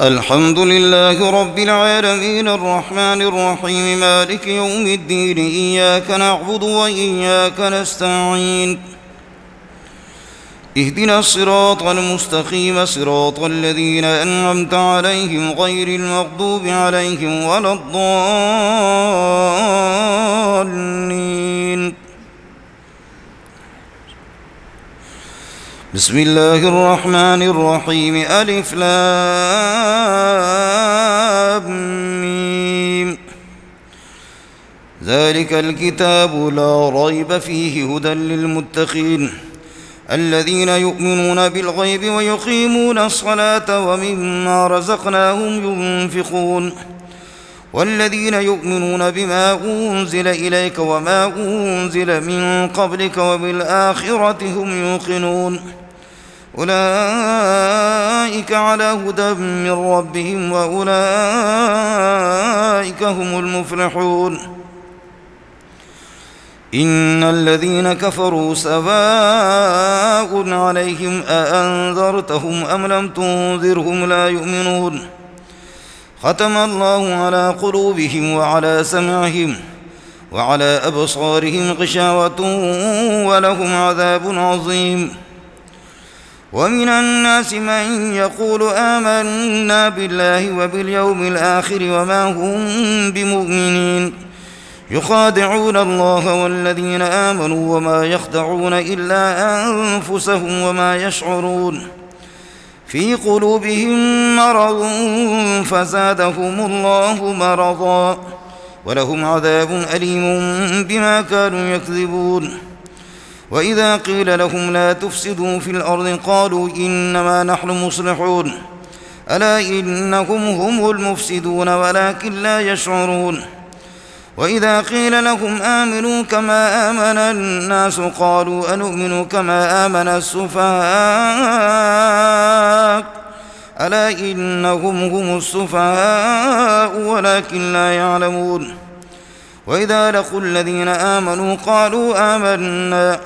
الحمد لله رب العالمين الرحمن الرحيم مالك يوم الدين إياك نعبد وإياك نستعين اهدنا الصراط المستقيم صراط الذين أنعمت عليهم غير المغضوب عليهم ولا الضالين. بسم الله الرحمن الرحيم ألف لام ميم ذلك الكتاب لا ريب فيه هدى للمتقين الذين يؤمنون بالغيب ويقيمون الصلاة ومما رزقناهم ينفقون والذين يؤمنون بما أنزل إليك وما أنزل من قبلك وبالآخرة هم يوقنون أولئك على هدى من ربهم وأولئك هم المفلحون. إن الذين كفروا سواء عليهم أأنذرتهم أم لم تنذرهم لا يؤمنون ختم الله على قلوبهم وعلى سمعهم وعلى أبصارهم غشاوة ولهم عذاب عظيم. ومن الناس من يقول آمنا بالله وباليوم الآخر وما هم بمؤمنين يخادعون الله والذين آمنوا وما يخدعون إلا أنفسهم وما يشعرون في قلوبهم مرض فزادهم الله مرضا ولهم عذاب أليم بما كانوا يكذبون. وإذا قيل لهم لا تفسدوا في الأرض قالوا إنما نحن مصلحون ألا إنهم هم المفسدون ولكن لا يشعرون. وإذا قيل لهم آمنوا كما آمن الناس قالوا أنؤمن كما آمن السفهاء ألا إنهم هم السفهاء ولكن لا يعلمون. وإذا لقوا الذين آمنوا قالوا آمنا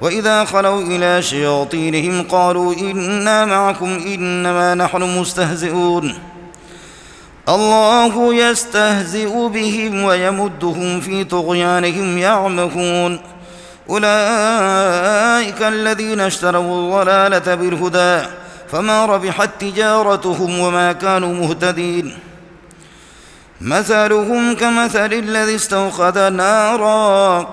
وإذا خلوا إلى شياطينهم قالوا إنا معكم إنما نحن مستهزئون الله يستهزئ بهم ويمدهم في طغيانهم يعمهون. أولئك الذين اشتروا الضلالة بالهدى فما ربحت تجارتهم وما كانوا مهتدين. مثلهم كمثل الذي استوقد نارا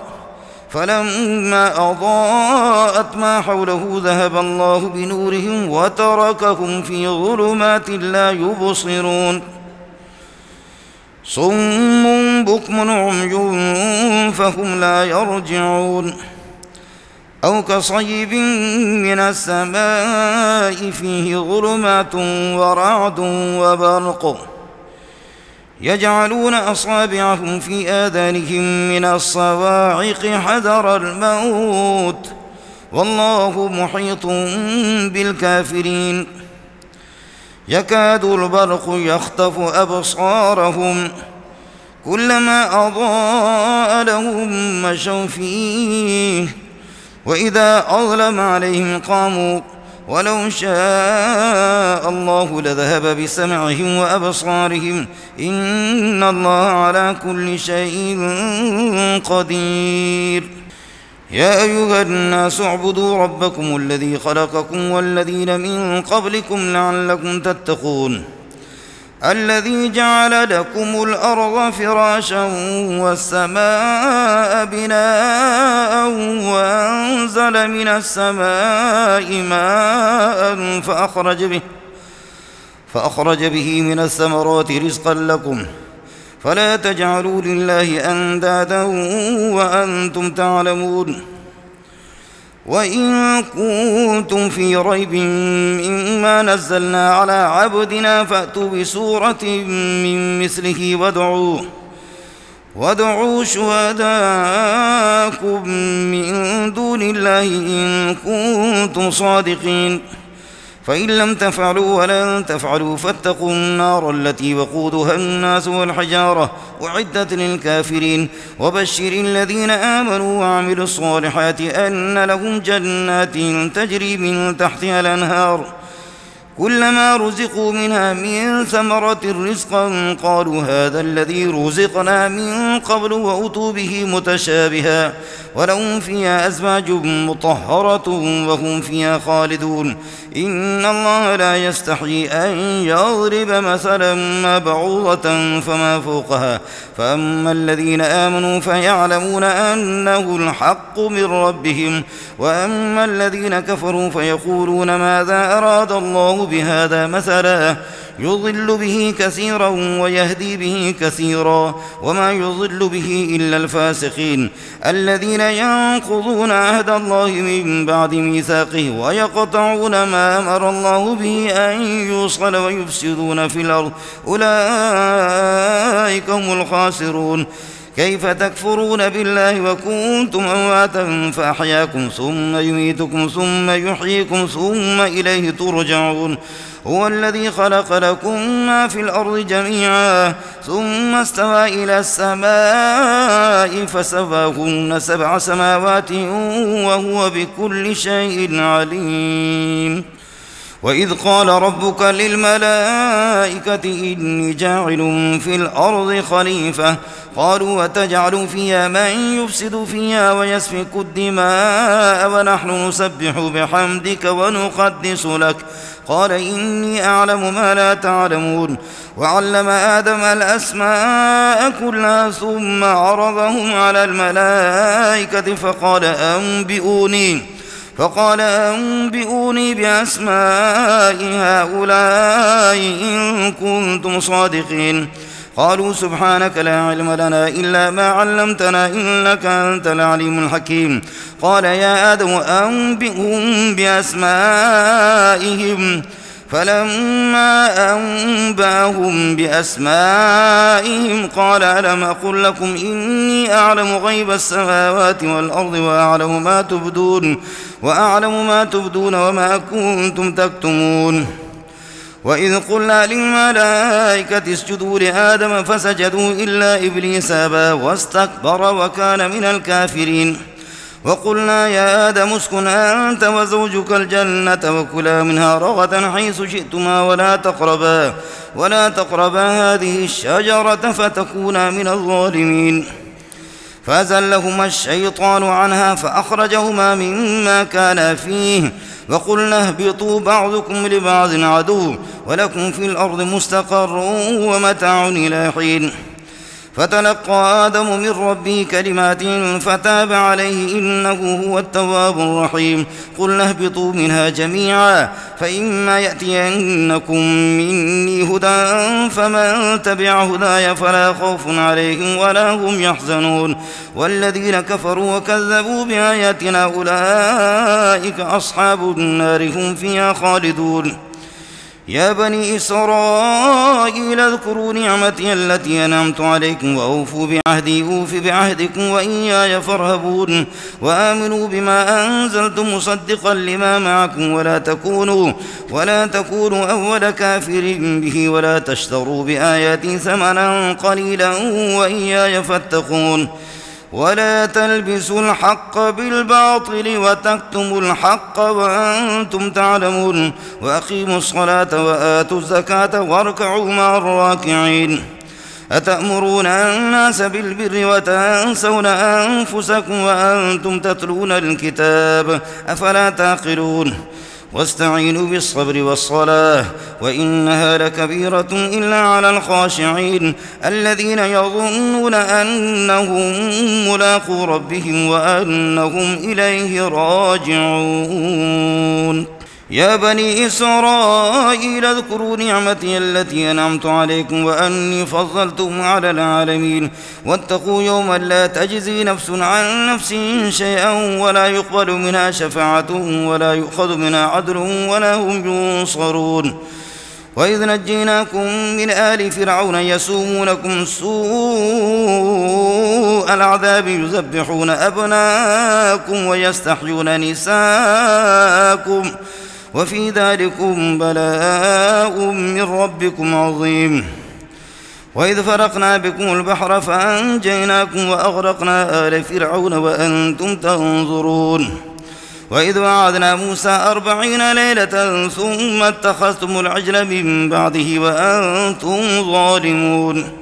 فلما أضاءت ما حوله ذهب الله بنورهم وتركهم في ظلمات لا يبصرون صم بكم عمي فهم لا يرجعون. أو كصيب من السماء فيه ظلمات ورعد وبرق يجعلون أصابعهم في آذانهم من الصواعق حذر الموت والله محيط بالكافرين. يكاد البرق يخطف أبصارهم كلما أضاء لهم مشوا فيه وإذا أظلم عليهم قاموا ولو شاء الله لذهب بسمعهم وأبصارهم إن الله على كل شيء قدير. يا أيها الناس اعبدوا ربكم الذي خلقكم والذين من قبلكم لعلكم تتقون الذي جعل لكم الأرض فراشا والسماء بناء وأنزل من السماء ماء فأخرج به من الثمرات رزقا لكم فلا تجعلوا لله أندادا وأنتم تعلمون. وإن كنتم في ريب مما نزلنا على عبدنا فأتوا بسورة من مثله وادعوا شهداءكم من دون الله إن كنتم صادقين فإن لم تفعلوا ولن تفعلوا فاتقوا النار التي وقودها الناس والحجارة أعدت للكافرين وبشر الذين آمنوا وعملوا الصالحات أن لهم جنات تجري من تحتها الأنهار كلما رزقوا منها من ثمرة رزقا قالوا هذا الذي رزقنا من قبل وأتوا به متشابها ولهم فيها أزواج مطهرة وهم فيها خالدون إن الله لا يستحيي أن يضرب مثلا ما بعوضة فما فوقها فأما الذين آمنوا فيعلمون أنه الحق من ربهم وأما الذين كفروا فيقولون ماذا أراد الله بهذا مثلا يضل به كثيرا ويهدي به كثيرا وما يضل به إلا الفاسقين الذين ينقضون عهد الله من بعد ميثاقه ويقطعون ما أمر الله به أن يوصل ويفسدون في الأرض أولئك هم الخاسرون كيف تكفرون بالله وكنتم أمواتا فأحياكم ثم يميتكم ثم يحييكم ثم إليه ترجعون هو الذي خلق لكم ما في الأرض جميعا ثم استوى إلى السماء فسواهن 7 سماوات وهو بكل شيء عليم وإذ قال ربك للملائكة إني جاعل في الأرض خليفة قالوا وتجعل فيها من يفسد فيها ويسفك الدماء ونحن نسبح بحمدك ونقدس لك قال إني أعلم ما لا تعلمون وعلم آدم الأسماء كلها ثم عرضهم على الملائكة فقال أنبئوني بأسماء هؤلاء إن كنتم صادقين قالوا سبحانك لا علم لنا إلا ما علمتنا إنك أنت العليم الحكيم قال يا آدم أنبئهم بأسمائهم فلما أنبأهم بأسمائهم قال ألم أقل لكم إني أعلم غيب السماوات والأرض وأعلم ما تبدون وما كنتم تكتمون وإذ قلنا للملائكة اسجدوا لآدم فسجدوا إلا إبليس أبى واستكبر وكان من الكافرين وقلنا يا آدم اسكن أنت وزوجك الجنة وكلا منها رغدا حيث شئتما ولا تقربا هذه الشجرة فتكونا من الظالمين فأزلهما الشيطان عنها فأخرجهما مما كانا فيه وقلنا اهبطوا بعضكم لبعض عدو ولكم في الأرض مستقر ومتاع إلى حين فتلقى آدم من ربه كلمات فتاب عليه إنه هو التواب الرحيم قلنا اهبطوا منها جميعا فإما يأتينكم مني هدى فمن تبع هداي فلا خوف عليهم ولا هم يحزنون والذين كفروا وكذبوا بآياتنا أولئك أصحاب النار هم فيها خالدون يا بني إسرائيل اذكروا نعمتي التي أنعمت عليكم وأوفوا بعهدي أوف بعهدكم وإياي فارهبون وآمنوا بما أنزلت مصدقا لما معكم ولا تكونوا أول كافر به ولا تشتروا بآياتي ثمنا قليلا وإياي فاتقون ولا تلبسوا الحق بالباطل وتكتموا الحق وأنتم تعلمون وأقيموا الصلاة وآتوا الزكاة واركعوا مع الراكعين أتأمرون الناس بالبر وتنسون أنفسكم وأنتم تتلون الكتاب أفلا تعقلون واستعينوا بالصبر والصلاة وإنها لكبيرة إلا على الخاشعين الذين يظنون أنهم ملاقو ربهم وأنهم إليه راجعون يا بني إسرائيل اذكروا نعمتي التي أنعمت عليكم وأني فضلتكم على العالمين واتقوا يوما لا تجزي نفس عن نفس شيئا ولا يقبل منها شفاعة ولا يؤخذ منها عدل ولا هم ينصرون وإذ نجيناكم من آل فرعون يسومونكم سوء العذاب يذبحون أبناءكم ويستحيون نساءكم وفي ذلكم بلاء من ربكم عظيم وإذ فرقنا بكم البحر فأنجيناكم وأغرقنا آل فرعون وأنتم تنظرون وإذ وعدنا موسى 40 ليلة ثم اتخذتم العجل من بعده وأنتم ظالمون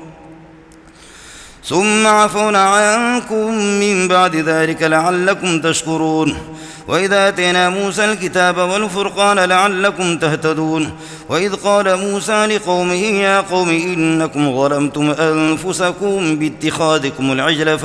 ثم عفونا عنكم من بعد ذلك لعلكم تشكرون وإذا آتينا موسى الكتاب والفرقان لعلكم تهتدون وإذ قال موسى لقومه يا قوم إنكم ظلمتم أنفسكم باتخاذكم العجل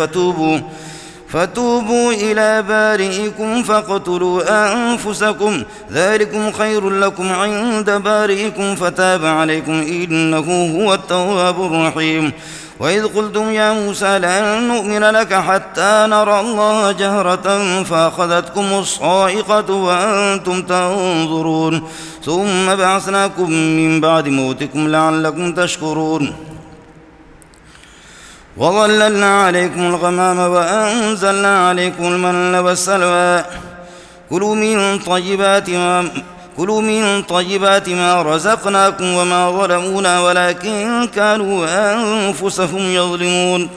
فتوبوا إلى بارئكم فاقتلوا أنفسكم ذلكم خير لكم عند بارئكم فتاب عليكم إنه هو التواب الرحيم وإذ قلتم يا موسى لن نؤمن لك حتى نرى الله جهرة فأخذتكم الصاعقة وأنتم تنظرون ثم بعثناكم من بعد موتكم لعلكم تشكرون وظللنا عليكم الغمام وأنزلنا عليكم المن والسلوى كلوا من طيبات ما رزقناكم وما ظلمونا ولكن كانوا أنفسهم يظلمون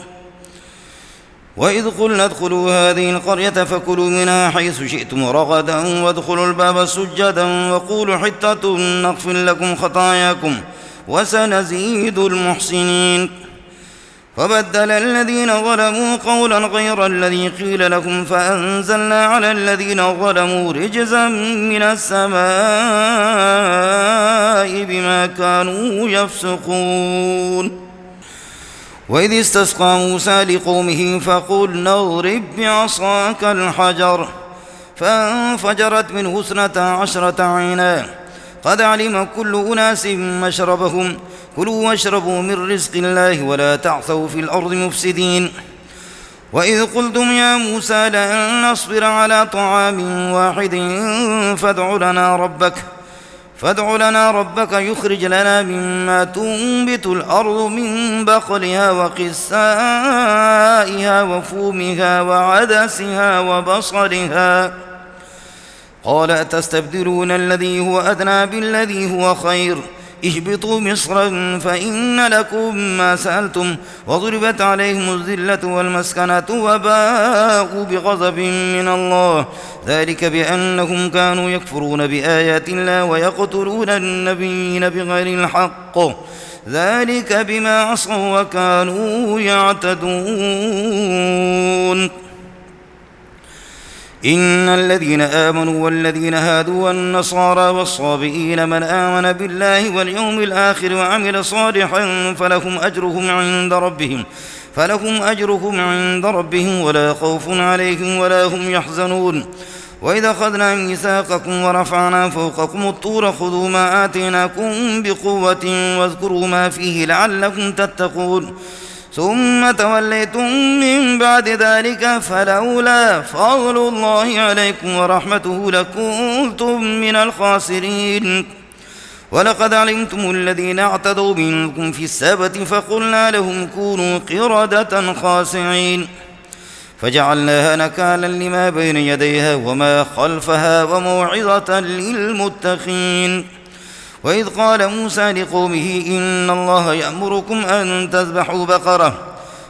وإذ قلنا ادخلوا هذه القرية فكلوا منها حيث شئتم رغدا وادخلوا الباب سجدا وقولوا حطة نغفر لكم خطاياكم وسنزيد المحسنين فبدل الذين ظلموا قولا غير الذي قيل لهم فأنزلنا على الذين ظلموا رجزا من السماء بما كانوا يفسقون وإذ استسقى موسى لقومه فقلنا اضرب بعصاك الحجر فانفجرت منه 12 عينا قد علم كل أناس مشربهم كلوا واشربوا من رزق الله ولا تعثوا في الأرض مفسدين وإذ قلتم يا موسى لن نصبر على طعام واحد فادع لنا ربك يخرج لنا مما تنبت الأرض من بقلها وقثائها وفومها وعدسها وبصلها قال أتستبدلون الذي هو أدنى بالذي هو خير اهبطوا مصرا فإن لكم ما سألتم وضربت عليهم الذلة والمسكنة وباءوا بغضب من الله ذلك بأنهم كانوا يكفرون بآيات الله ويقتلون النبيين بغير الحق ذلك بما عصوا وكانوا يعتدون إن الذين آمنوا والذين هادوا والنصارى والصابئين من آمن بالله واليوم الآخر وعمل صالحا فلهم أجرهم عند ربهم ولا خوف عليهم ولا هم يحزنون وإذا أخذنا ميثاقكم ورفعنا فوقكم الطور خذوا ما آتيناكم بقوة واذكروا ما فيه لعلكم تتقون ثم توليتم من بعد ذلك فلولا فضل الله عليكم ورحمته لكنتم من الخاسرين ولقد علمتم الذين اعتدوا منكم في السبت فقلنا لهم كونوا قردة خاسعين فجعلناها نكالا لما بين يديها وما خلفها وموعظة للمتقين وإذ قال موسى لقومه إن الله يأمركم أن تذبحوا بقرة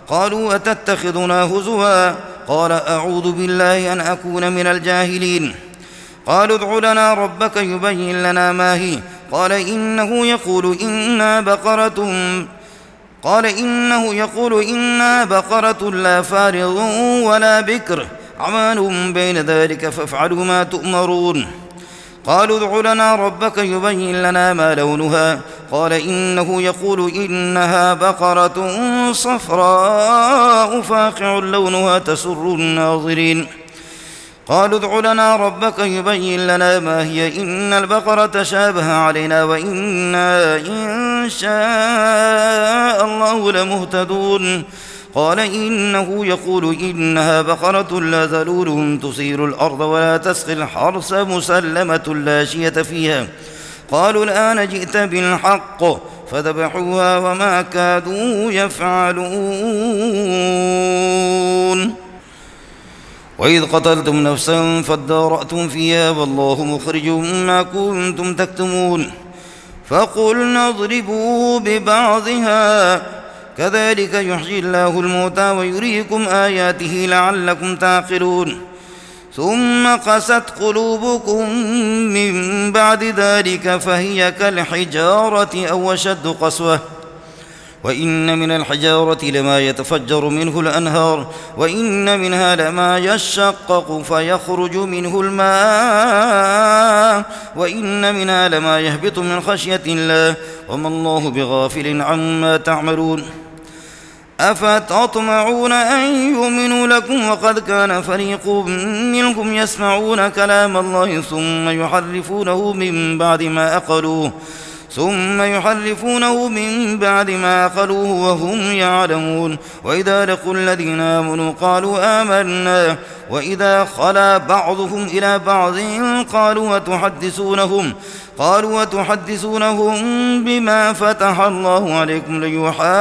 قالوا أتتخذنا هزوا قال أعوذ بالله أن أكون من الجاهلين قالوا ادع لنا ربك يبين لنا ما هي قال إنه يقول إنها بقرة لا فارض ولا بكر عوان بين ذلك فافعلوا ما تؤمرون قالوا ادع لنا ربك يبين لنا ما لونها قال إنه يقول إنها بقرة صفراء فاقع لونها تسر الناظرين قالوا ادع لنا ربك يبين لنا ما هي إن البقرة شابه علينا وإنا إن شاء الله لمهتدون قال إنه يقول إنها بقرة لا ذلول تثير الأرض ولا تسقي الحرث مسلمة لا شية فيها قالوا الآن جئت بالحق فذبحوها وما كادوا يفعلون وإذ قتلتم نفسا فادارأتم فيها والله مخرج ما كنتم تكتمون فقلنا اضربوا ببعضها كذلك يحيي الله الموتى ويريكم آياته لعلكم تعقلون ثم قست قلوبكم من بعد ذلك فهي كالحجارة أو أشد قسوة وإن من الحجارة لما يتفجر منه الأنهار وإن منها لما يشقق فيخرج منه الماء وإن منها لما يهبط من خشية الله وما الله بغافل عما تعملون أفتطمعون أن يؤمنوا لكم وقد كان فريق منكم يسمعون كلام الله ثم يحرفونه من بعد ما أقلوه وهم يعلمون وإذا لقوا الذين آمنوا قالوا آمنا وإذا خلا بعضهم إلى بعض قالوا وتحدثونهم بما فتح الله عليكم ليحاجوكم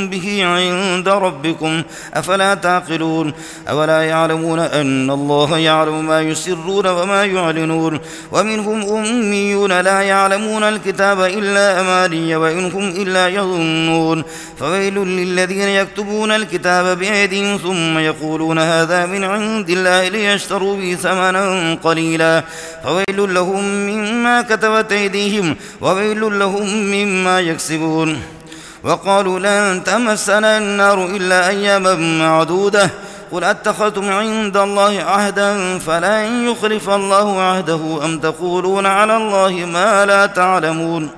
به عند ربكم أفلا تعقلون أولا يعلمون أن الله يعلم ما يسرون وما يعلنون ومنهم أميون لا يعلمون الكتاب إلا أماني وإنهم إلا يظنون فويل للذين يكتبون الكتاب بأيديهم ثم يقولون هذا من عند الله ليشتروا به ثمنا قليلا فويل لهم مما كتبت أيديهم وويل لهم مما يكسبون وقالوا لن تمسنا النار إلا أياما معدودة قل أتخذتم عند الله عهدا فلن يخلف الله عهده أم تقولون على الله ما لا تعلمون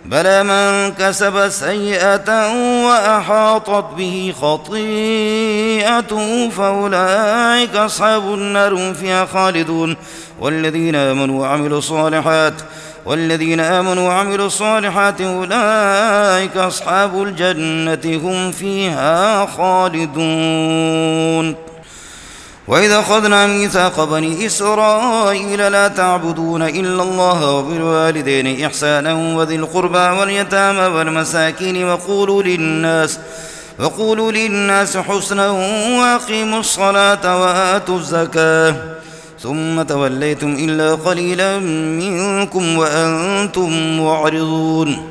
بلى من كسب سيئة وأحاطت به خطيئته فأولئك أصحاب النار هم فيها خالدون والذين آمنوا وعملوا الصالحات أولئك أصحاب الجنة هم فيها خالدون وإذا أخذنا ميثاق بني إسرائيل لا تعبدون إلا الله وبالوالدين إحسانا وذي القربى واليتامى والمساكين وقولوا للناس حسنا وأقيموا الصلاة وآتوا الزكاة ثم توليتم إلا قليلا منكم وأنتم معرضون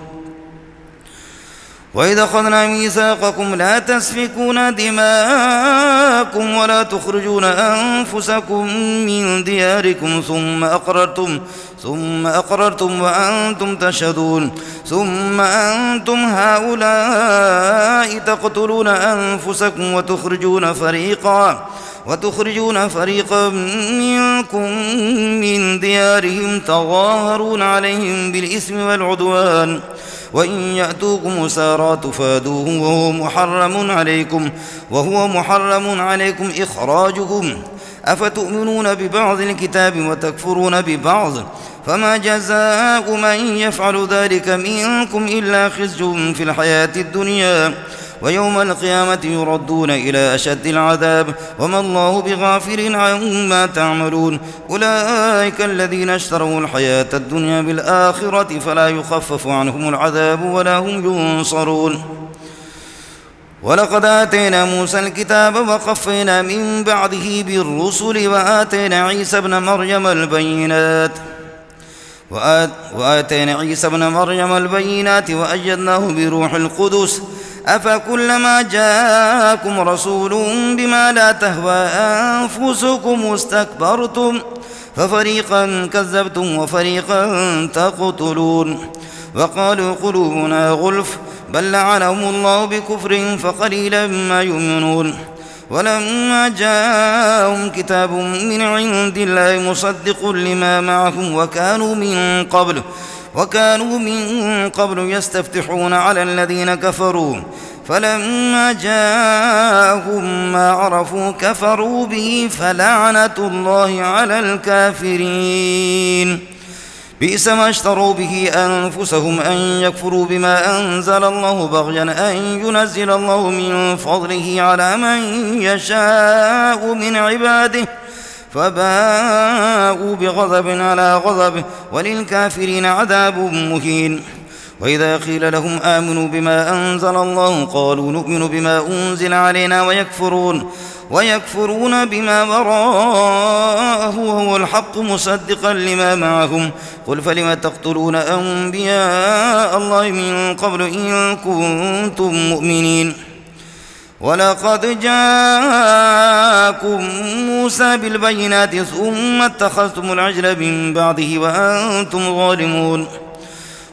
وإذا أخذنا ميثاقكم لا تسفكون دماءكم ولا تخرجون أنفسكم من دياركم ثم أقررتم وأنتم تشهدون ثم أنتم هؤلاء تقتلون أنفسكم وتخرجون فريقا منكم من ديارهم تظاهرون عليهم بالإثم والعدوان وإن يأتوكم أسارى تفادوهم وهو محرم عليكم إخراجهم أفتؤمنون ببعض الكتاب وتكفرون ببعض فما جزاء من يفعل ذلك منكم إلا خزي في الحياة الدنيا ويوم القيامة يردون إلى أشد العذاب وما الله بغافل عما تعملون أولئك الذين اشتروا الحياة الدنيا بالآخرة فلا يخفف عنهم العذاب ولا هم ينصرون ولقد آتينا موسى الكتاب وقفينا من بعده بالرسل وآتينا عيسى ابن مريم البينات وأيدناه بروح القدس أفكلما جاءكم رسول بما لا تهوى أنفسكم استكبرتم ففريقا كذبتم وفريقا تقتلون وقالوا قلوبنا غلف بل لعنهم الله بكفرهم فقليلا ما يؤمنون ولما جاءهم كتاب من عند الله مصدق لما معهم وكانوا من قبل يستفتحون على الذين كفروا فلما جاءهم ما عرفوا كفروا به فلعنة الله على الكافرين بئس ما اشتروا به أنفسهم أن يكفروا بما أنزل الله بغيا أن ينزل الله من فضله على من يشاء من عباده فباءوا بغضب على غضب وللكافرين عذاب مهين وإذا قيل لهم آمنوا بما أنزل الله قالوا نؤمن بما أنزل علينا ويكفرون بما وراءه وهو الحق مصدقا لما معهم قل فلم تقتلون أنبياء الله من قبل إن كنتم مؤمنين ولقد جاءكم موسى بالبينات ثم اتخذتم العجل من بعده وأنتم ظالمون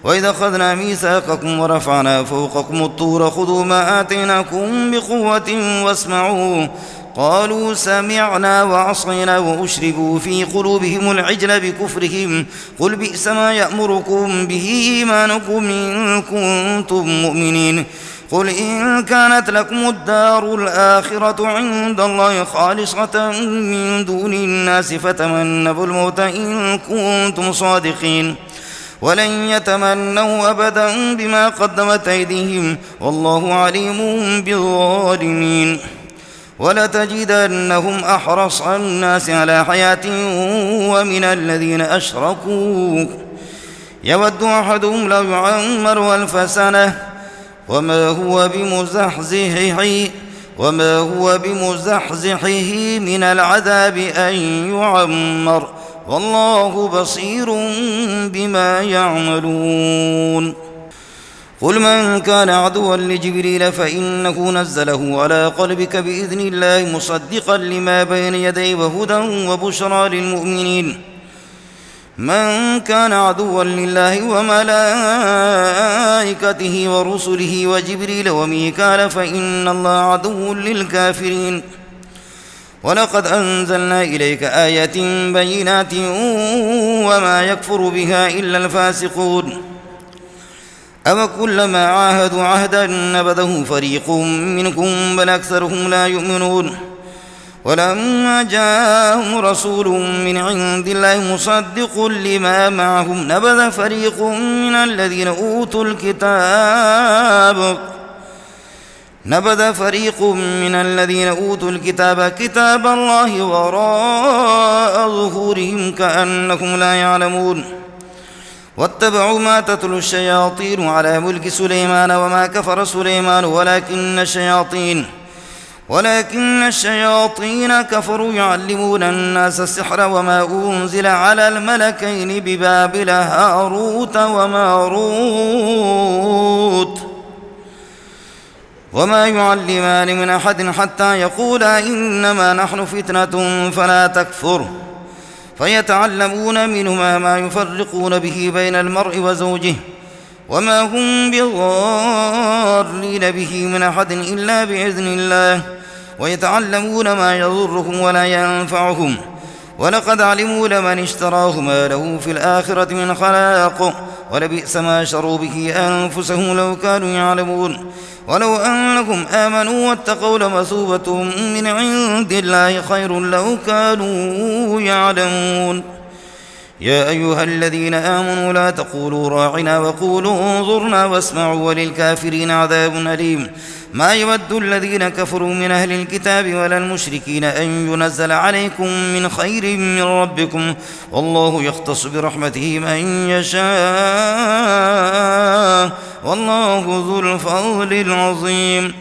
وإذا أخذنا ميثاقكم ورفعنا فوقكم الطور خذوا ما آتيناكم بقوة واسمعوا قالوا سمعنا وعصينا وأشربوا في قلوبهم العجل بكفرهم قل بئس ما يأمركم به إيمانكم إن كنتم مؤمنين قل إن كانت لكم الدار الآخرة عند الله خالصة من دون الناس فتمنوا الموت إن كنتم صادقين ولن يتمنوا أبدا بما قدمت أيديهم والله عليم بالظالمين ولتجدنهم أحرص الناس على حياة ومن الذين أشركوا يود أحدهم لو يعمر 1000 سنة وما هو بمزحزحه من العذاب أن يعمر والله بصير بما يعملون قل من كان عدوا لجبريل فإنه نزله على قلبك بإذن الله مصدقا لما بين يديه وهدى وبشرى للمؤمنين من كان عدوا لله وملائكته ورسله وجبريل وميكال فإن الله عدو للكافرين ولقد أنزلنا إليك آيات بينات وما يكفر بها إلا الفاسقون أوكلما عاهدوا عهدا نبذه فريق منكم بل أكثرهم لا يؤمنون ولما جاءهم رسول من عند الله مصدق لما معهم نبذ فريق من الذين أوتوا الكتاب كتاب الله وراء ظهورهم كأنهم لا يعلمون واتبعوا ما تتلو الشياطين على ملك سليمان وما كفر سليمان ولكن الشياطين كفروا يعلمون الناس السحر وما أنزل على الملكين ببابل هاروت وماروت وما يعلمان من أحد حتى يقولا إنما نحن فتنة فلا تكفر فيتعلمون منهما ما يفرقون به بين المرء وزوجه وما هم بضارين به من أحد إلا بإذن الله ويتعلمون ما يضرهم ولا ينفعهم ولقد علموا لمن اشتراه ما له في الآخرة من خلاق ولبئس ما شروا به أنفسهم لو كانوا يعلمون ولو أنهم آمنوا واتقوا لمثوبة من عند الله خير لو كانوا يعلمون يا أيها الذين آمنوا لا تقولوا راعنا وقولوا انظرنا واسمعوا وللكافرين عذاب أليم ما يود الذين كفروا من أهل الكتاب ولا المشركين أن ينزل عليكم من خير من ربكم والله يختص برحمته من يشاء والله ذو الفضل العظيم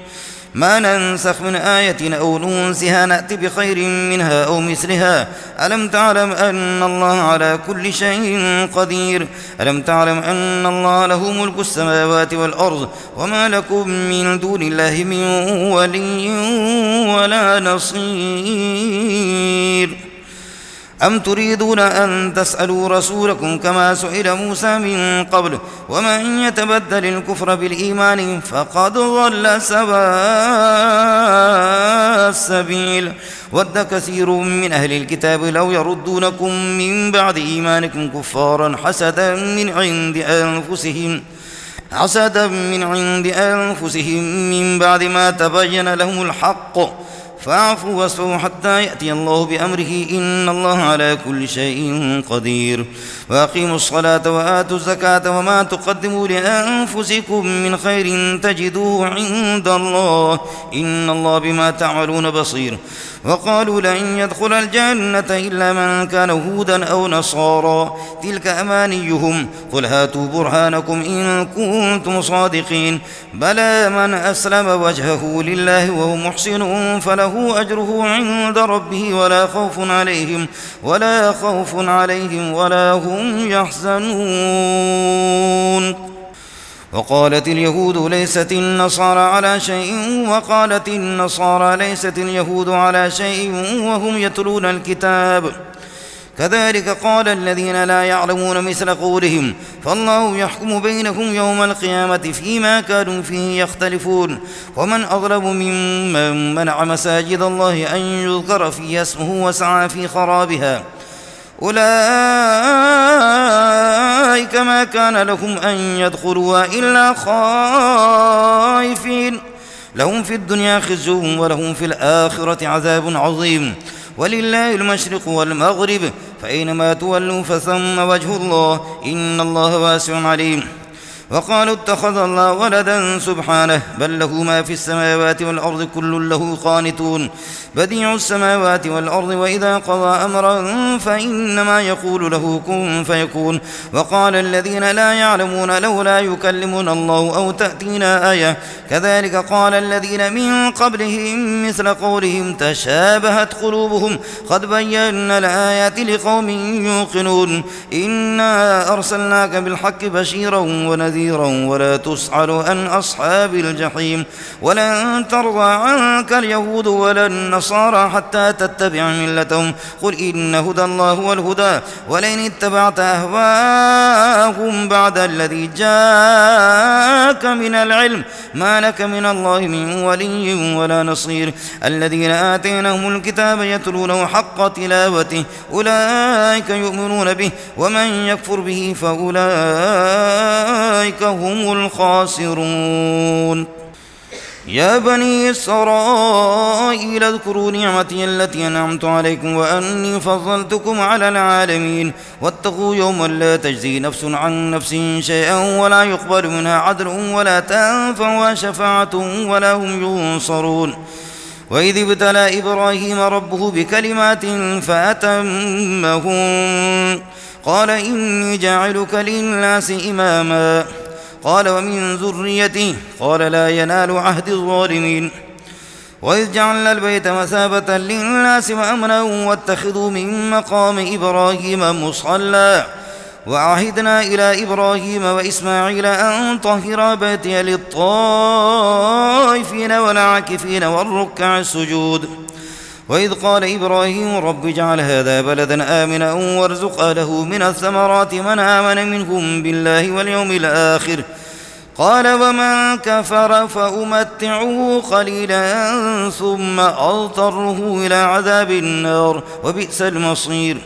ما ننسخ من آية أو ننسها نأتي بخير منها أو مثلها ألم تعلم أن الله على كل شيء قدير ألم تعلم أن الله له ملك السماوات والأرض وما لكم من دون الله من ولي ولا نصير أم تريدون أن تسألوا رسولكم كما سئل موسى من قبل ومن يتبدل الكفر بالإيمان فقد ضل سواء السبيل ود كثير من أهل الكتاب لو يردونكم من بعد إيمانكم كفارا حسدا من عند أنفسهم من بعد ما تبين لهم الحق فاعفوا واصفحوا حتى يأتي الله بأمره إن الله على كل شيء قدير وأقيموا الصلاة وآتوا الزكاة وما تقدموا لأنفسكم من خير تجدوه عند الله إن الله بما تعملون بصير وقالوا لن يدخل الجنة إلا من كان هودا أو نصارى تلك أمانيهم قل هاتوا برهانكم إن كنتم صادقين بلى من أسلم وجهه لله وهو محسن فله أجره عند ربه ولا خوف عليهم ولا هم يحزنون وقالت اليهود ليست النصارى على شيء وقالت النصارى ليست اليهود على شيء وهم يتلون الكتاب كذلك قال الذين لا يعلمون مثل قولهم فالله يحكم بينهم يوم القيامة فيما كانوا فيه يختلفون ومن أظلم ممن منع مساجد الله أن يذكر فيها اسمه وسعى في خرابها أولئك ما كان لهم أن يدخلوها إلا خائفين لهم في الدنيا خزي ولهم في الآخرة عذاب عظيم ولله المشرق والمغرب فأينما تولوا فثم وجه الله إن الله واسع عليم وقالوا اتخذ الله ولدا سبحانه بل له ما في السماوات والأرض كل له قانتون بديع السماوات والأرض وإذا قضى أمرا فإنما يقول له كن فيكون وقال الذين لا يعلمون لولا يكلمنا الله أو تأتينا آية كذلك قال الذين من قبلهم مثل قولهم تشابهت قلوبهم قد بينا الآيات لقوم يوقنون إنا أرسلناك بالحق بشيرا ونذيرا ولا تسأل عن أصحاب الجحيم ولن ترضى عنك اليهود ولا النصارى حتى تتبع ملتهم قل إن هدى الله هو الهدى ولئن اتبعت أهواءهم بعد الذي جاءك من العلم ما لك من الله من ولي ولا نصير الذين آتيناهم الكتاب يتلونه حق تلاوته أولئك يؤمنون به ومن يكفر به فأولئك هم الخاسرون يا بني إسرائيل اذكروا نعمتي التي أنعمت عليكم وأني فضلتكم على العالمين واتقوا يوما لا تجزي نفس عن نفس شيئا ولا يقبل منها عدل ولا تنفعها شفاعة ولا هم ينصرون وإذ ابتلى إبراهيم ربه بكلمات فأتمهن قال إني جاعلك للناس إماما قال ومن ذريتي قال لا ينال عهد الظالمين وإذ جعلنا البيت مثابة للناس وأمنا واتخذوا من مقام إبراهيم مصلى وعهدنا إلى إبراهيم وإسماعيل أن طهرا بيتي للطائفين والعاكفين والركع السجود وإذ قال إبراهيم رب اجعل هذا بلدا آمنا وارزق أهله من الثمرات من آمن منهم بالله واليوم الآخر قال ومن كفر فأمتعه قليلا ثم أضطره إلى عذاب النار وبئس المصير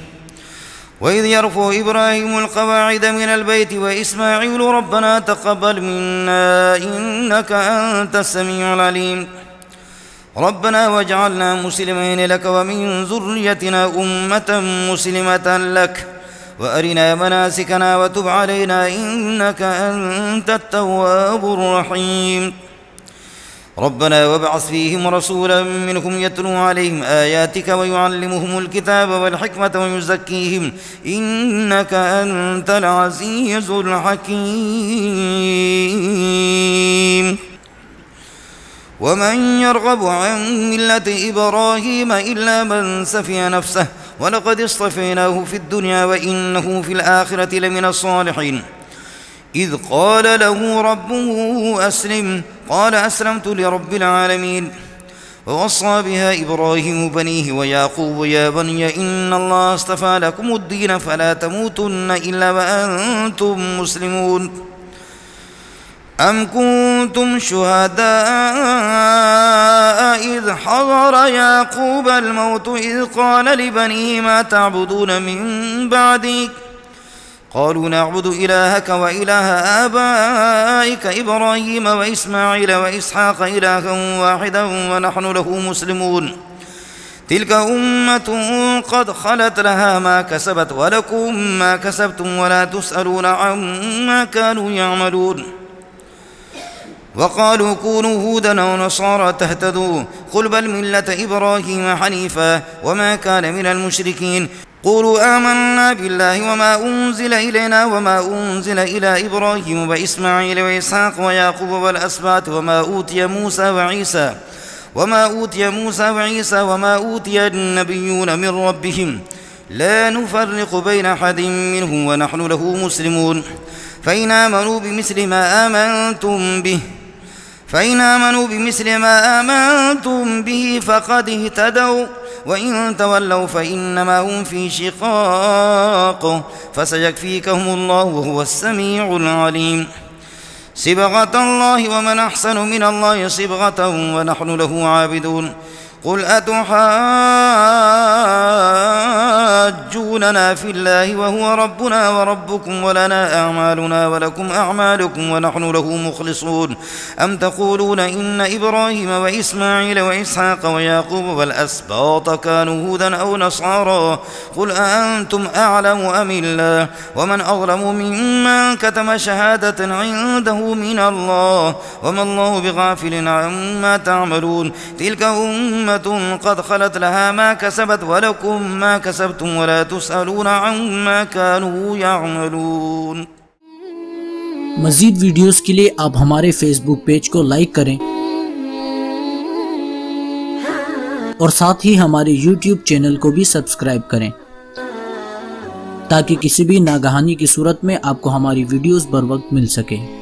وإذ يرفع إبراهيم القواعد من البيت وإسماعيل ربنا تقبل منا إنك أنت السميع العليم ربنا واجعلنا مسلمين لك ومن ذريتنا أمة مسلمة لك وأرنا مناسكنا وتب علينا إنك أنت التواب الرحيم ربنا وابعث فيهم رسولا منهم يتلو عليهم آياتك ويعلمهم الكتاب والحكمة ويزكيهم إنك أنت العزيز الحكيم ومن يرغب عن ملة إبراهيم إلا من سفي نفسه ولقد اصطفيناه في الدنيا وإنه في الآخرة لمن الصالحين إذ قال له ربه أسلم قال أسلمت لرب العالمين ووصى بها إبراهيم بنيه ويعقوب يا بني إن الله اصطفى لكم الدين فلا تموتن إلا وأنتم مسلمون أم كنتم شهداء إذ حضر يعقوب الموت إذ قال لبنيه ما تعبدون من بعدي قالوا نعبد إلهك وإله آبائك إبراهيم وإسماعيل وإسحاق إلها واحدا ونحن له مسلمون تلك أمة قد خلت لها ما كسبت ولكم ما كسبتم ولا تسألون عما كانوا يعملون وقالوا كونوا هودا أو نصارى تهتدوا قل بل ملة إبراهيم حنيفا وما كان من المشركين قولوا آمنا بالله وما أنزل إلينا وما أنزل إلى إبراهيم وإسماعيل وإسحاق ويعقوب والأسباط وما أوتي موسى وعيسى وما أوتي النبيون من ربهم لا نفرق بين أحد منهم ونحن له مسلمون فإن آمنوا بمثل ما آمنتم به فقد اهتدوا وإن تولوا فإنما هم في شقاق فسيكفيكهم الله وهو السميع العليم. صبغة الله ومن أحسن من الله صبغة ونحن له عابدون. قل أتحاجوننا في الله وهو ربنا وربكم ولنا أعمالنا ولكم أعمالكم ونحن له مخلصون. أم تقولون إن إبراهيم وإسماعيل وإسحاق ويعقوب والأسباط كانوا هودا أو نصارى قل أأنتم أعلم أم الله ومن أظلم ممن كتم شهادة عنده من الله وما الله بغافل عما تعملون. تلك أمة قد خلت لها ما كسبت ولكم ما كسبتم ولا تسألون عما كانوا يعملون। मज़ीद वीडियोस के लिए आप हमारे फेसबुक पेज को लाइक करें और साथ ही हमारे यूट्यूब चैनल को भी सब्सक्राइब करें ताकि किसी भी नागहानी की सूरत में आपको हमारी वीडियोस बर वक्त मिल सके।